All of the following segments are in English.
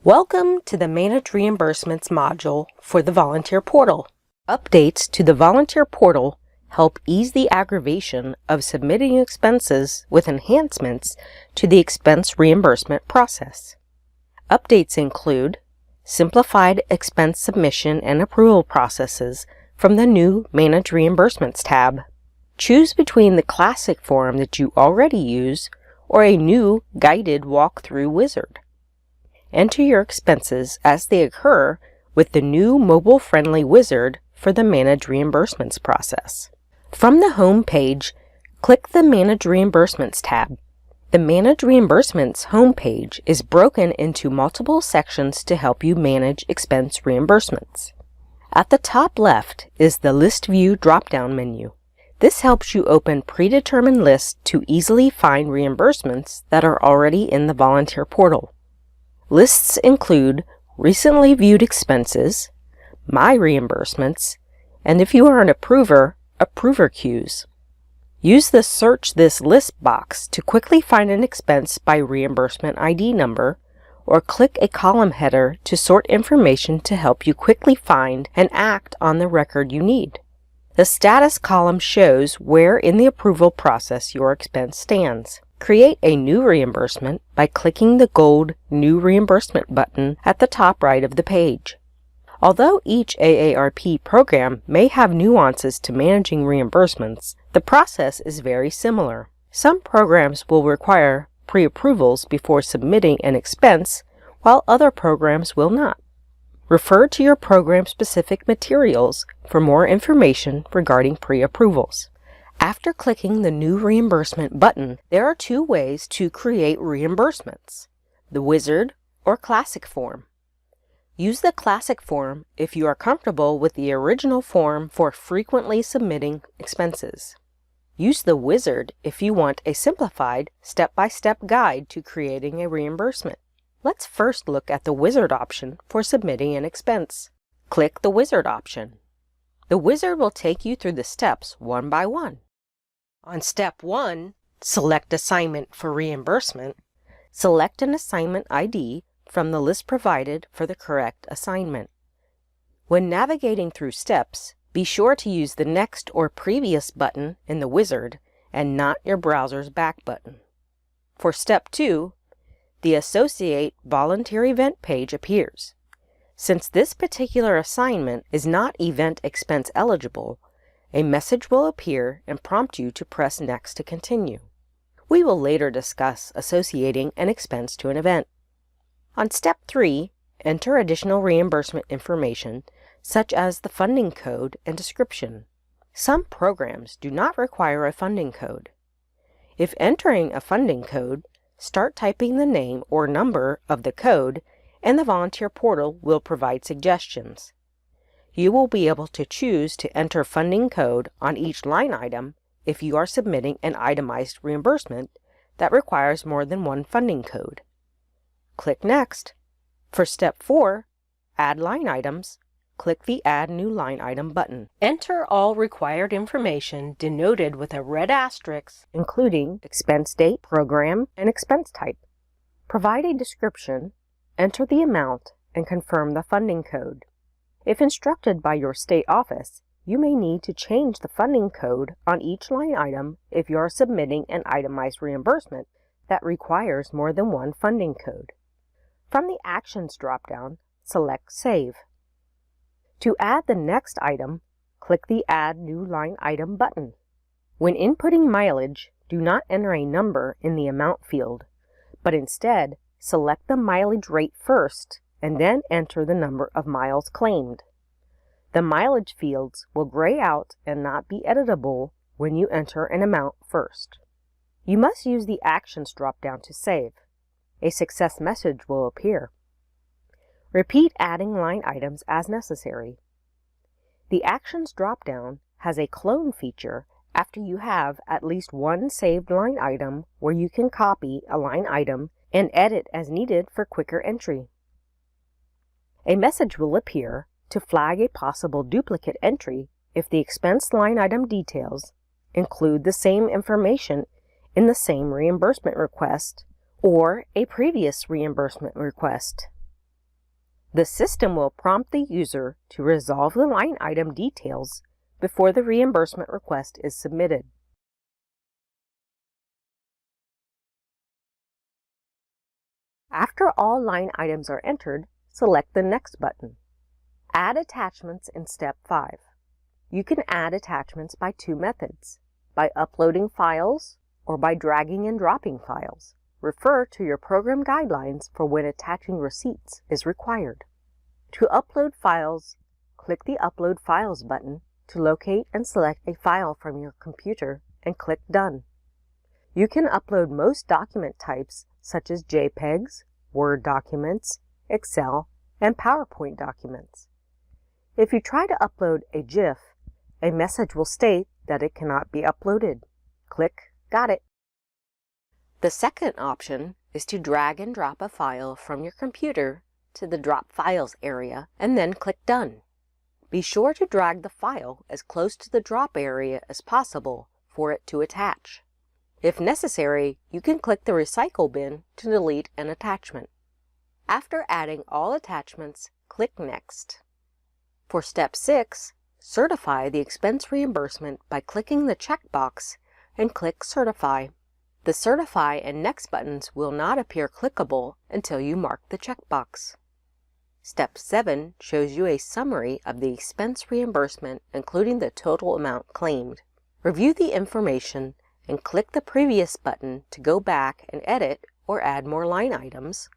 Welcome to the Manage Reimbursements module for the Volunteer Portal. Updates to the Volunteer Portal help ease the aggravation of submitting expenses with enhancements to the expense reimbursement process. Updates include simplified expense submission and approval processes from the new Manage Reimbursements tab. Choose between the classic form that you already use or a new guided walkthrough wizard. Enter your expenses as they occur with the new mobile-friendly wizard for the Manage Reimbursements process. From the home page, click the Manage Reimbursements tab. The Manage Reimbursements homepage is broken into multiple sections to help you manage expense reimbursements. At the top left is the List View drop-down menu. This helps you open predetermined lists to easily find reimbursements that are already in the Volunteer Portal. Lists include recently viewed expenses, My Reimbursements, and if you are an approver, approver queues. Use the Search This List box to quickly find an expense by reimbursement ID number, or click a column header to sort information to help you quickly find and act on the record you need. The status column shows where in the approval process your expense stands. Create a new reimbursement by clicking the gold New Reimbursement button at the top right of the page. Although each AARP program may have nuances to managing reimbursements, the process is very similar. Some programs will require pre-approvals before submitting an expense, while other programs will not. Refer to your program-specific materials for more information regarding pre-approvals. After clicking the New Reimbursement button, there are two ways to create reimbursements: the Wizard or Classic form. Use the Classic form if you are comfortable with the original form for frequently submitting expenses. Use the Wizard if you want a simplified, step-by-step guide to creating a reimbursement. Let's first look at the Wizard option for submitting an expense. Click the Wizard option. The Wizard will take you through the steps one by one. On Step 1, select Assignment for Reimbursement. Select an assignment ID from the list provided for the correct assignment. When navigating through steps, be sure to use the Next or Previous button in the Wizard and not your browser's back button. For Step 2, the Associate Volunteer Event page appears. Since this particular assignment is not event expense eligible, a message will appear and prompt you to press Next to continue. We will later discuss associating an expense to an event. On Step 3, enter additional reimbursement information, such as the funding code and description. Some programs do not require a funding code. If entering a funding code, start typing the name or number of the code, and the Volunteer Portal will provide suggestions. You will be able to choose to enter funding code on each line item if you are submitting an itemized reimbursement that requires more than one funding code. Click Next. For Step 4, Add Line Items, click the Add New Line Item button. Enter all required information denoted with a red asterisk, including expense date, program, and expense type. Provide a description, enter the amount, and confirm the funding code. If instructed by your state office, you may need to change the funding code on each line item if you are submitting an itemized reimbursement that requires more than one funding code. From the Actions drop-down, select Save. To add the next item, click the Add New Line Item button. When inputting mileage, do not enter a number in the Amount field, but instead select the mileage rate first and then enter the number of miles claimed. The mileage fields will gray out and not be editable when you enter an amount first. You must use the Actions drop-down to save. A success message will appear. Repeat adding line items as necessary. The Actions drop-down has a clone feature after you have at least one saved line item where you can copy a line item and edit as needed for quicker entry. A message will appear to flag a possible duplicate entry if the expense line item details include the same information in the same reimbursement request or a previous reimbursement request. The system will prompt the user to resolve the line item details before the reimbursement request is submitted. After all line items are entered, select the Next button. Add attachments in Step 5. You can add attachments by two methods, by uploading files or by dragging and dropping files. Refer to your program guidelines for when attaching receipts is required. To upload files, click the Upload Files button to locate and select a file from your computer and click Done. You can upload most document types such as JPEGs, Word documents, Excel, and PowerPoint documents. If you try to upload a GIF, a message will state that it cannot be uploaded. Click Got it. The second option is to drag and drop a file from your computer to the Drop Files area and then click Done. Be sure to drag the file as close to the drop area as possible for it to attach. If necessary, you can click the Recycle bin to delete an attachment. After adding all attachments, click Next. For Step 6, certify the expense reimbursement by clicking the checkbox and click Certify. The Certify and Next buttons will not appear clickable until you mark the checkbox. Step 7 shows you a summary of the expense reimbursement, including the total amount claimed. Review the information and click the Previous button to go back and edit or add more line items,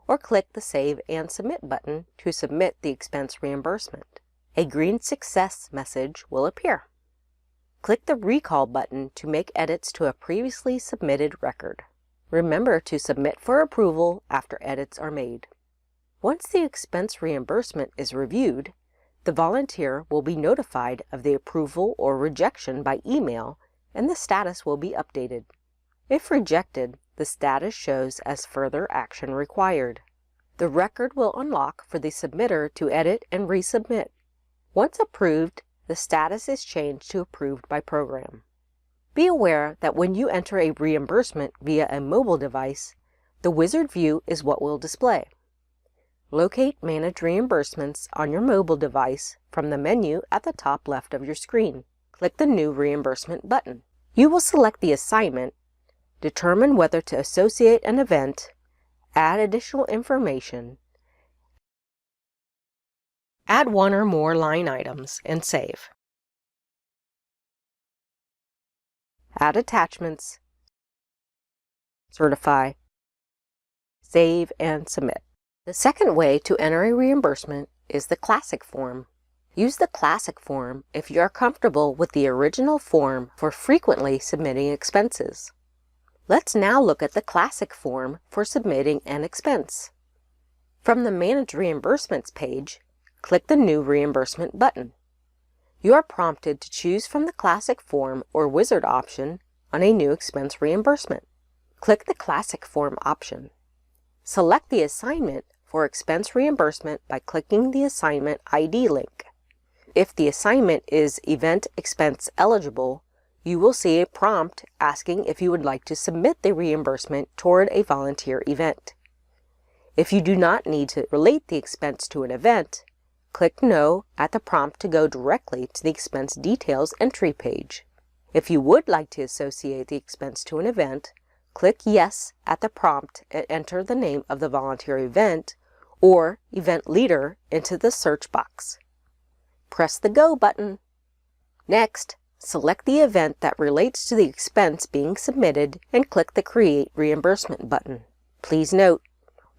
or click the Save and Submit button to submit the expense reimbursement. A green success message will appear. Click the Recall button to make edits to a previously submitted record. Remember to submit for approval after edits are made. Once the expense reimbursement is reviewed, the volunteer will be notified of the approval or rejection by email, and the status will be updated. If rejected, the status shows as further action required. The record will unlock for the submitter to edit and resubmit. Once approved, the status is changed to Approved by Program. Be aware that when you enter a reimbursement via a mobile device, the wizard view is what will display. Locate Manage Reimbursements on your mobile device from the menu at the top left of your screen. Click the New Reimbursement button. You will select the assignment, determine whether to associate an event, add additional information, add one or more line items, and save. Add attachments, certify, save, and submit. The second way to enter a reimbursement is the Classic form. Use the Classic form if you are comfortable with the original form for frequently submitting expenses. Let's now look at the Classic form for submitting an expense. From the Manage Reimbursements page, click the New Reimbursement button. You are prompted to choose from the Classic form or Wizard option on a new expense reimbursement. Click the Classic form option. Select the assignment for expense reimbursement by clicking the Assignment ID link. If the assignment is Event Expense Eligible, you will see a prompt asking if you would like to submit the reimbursement toward a volunteer event. If you do not need to relate the expense to an event, click No at the prompt to go directly to the expense details entry page. If you would like to associate the expense to an event, click Yes at the prompt and enter the name of the volunteer event or event leader into the search box. Press the Go button. Next, select the event that relates to the expense being submitted and click the Create Reimbursement button. Please note,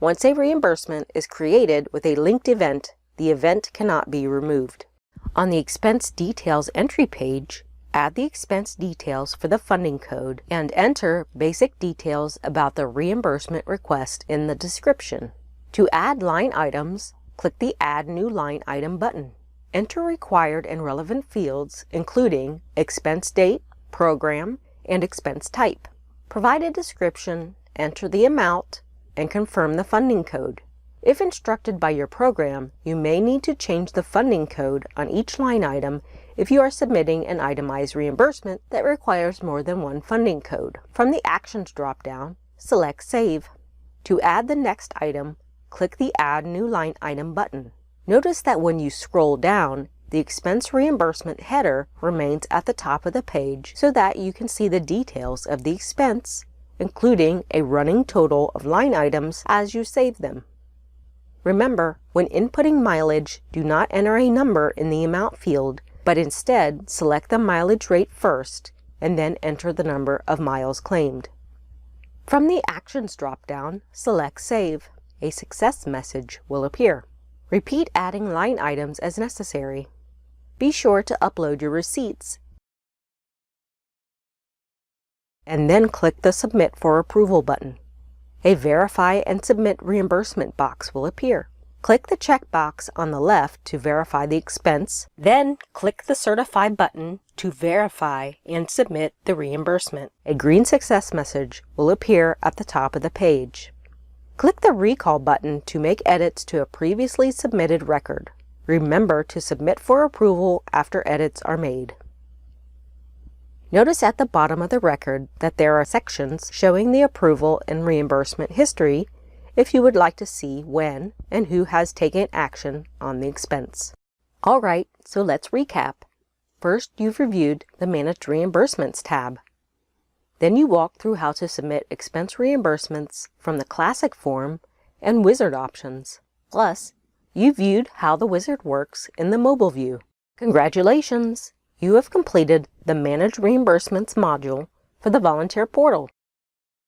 once a reimbursement is created with a linked event, the event cannot be removed. On the Expense Details entry page, add the expense details for the funding code and enter basic details about the reimbursement request in the description. To add line items, click the Add New Line Item button. Enter required and relevant fields, including expense date, program, and expense type. Provide a description, enter the amount, and confirm the funding code. If instructed by your program, you may need to change the funding code on each line item if you are submitting an itemized reimbursement that requires more than one funding code. From the Actions drop-down, select Save. To add the next item, click the Add New Line Item button. Notice that when you scroll down, the expense reimbursement header remains at the top of the page so that you can see the details of the expense, including a running total of line items as you save them. Remember, when inputting mileage, do not enter a number in the amount field, but instead select the mileage rate first and then enter the number of miles claimed. From the Actions drop-down, select Save. A success message will appear. Repeat adding line items as necessary. Be sure to upload your receipts and then click the Submit for Approval button. A Verify and Submit Reimbursement box will appear. Click the checkbox on the left to verify the expense, then click the Certify button to verify and submit the reimbursement. A green success message will appear at the top of the page. Click the Recall button to make edits to a previously submitted record. Remember to submit for approval after edits are made. Notice at the bottom of the record that there are sections showing the approval and reimbursement history if you would like to see when and who has taken action on the expense. Alright, so let's recap. First, you've reviewed the Manage Reimbursements tab. Then you walked through how to submit expense reimbursements from the Classic form and Wizard options. Plus, you viewed how the Wizard works in the mobile view. Congratulations! You have completed the Manage Reimbursements module for the Volunteer Portal.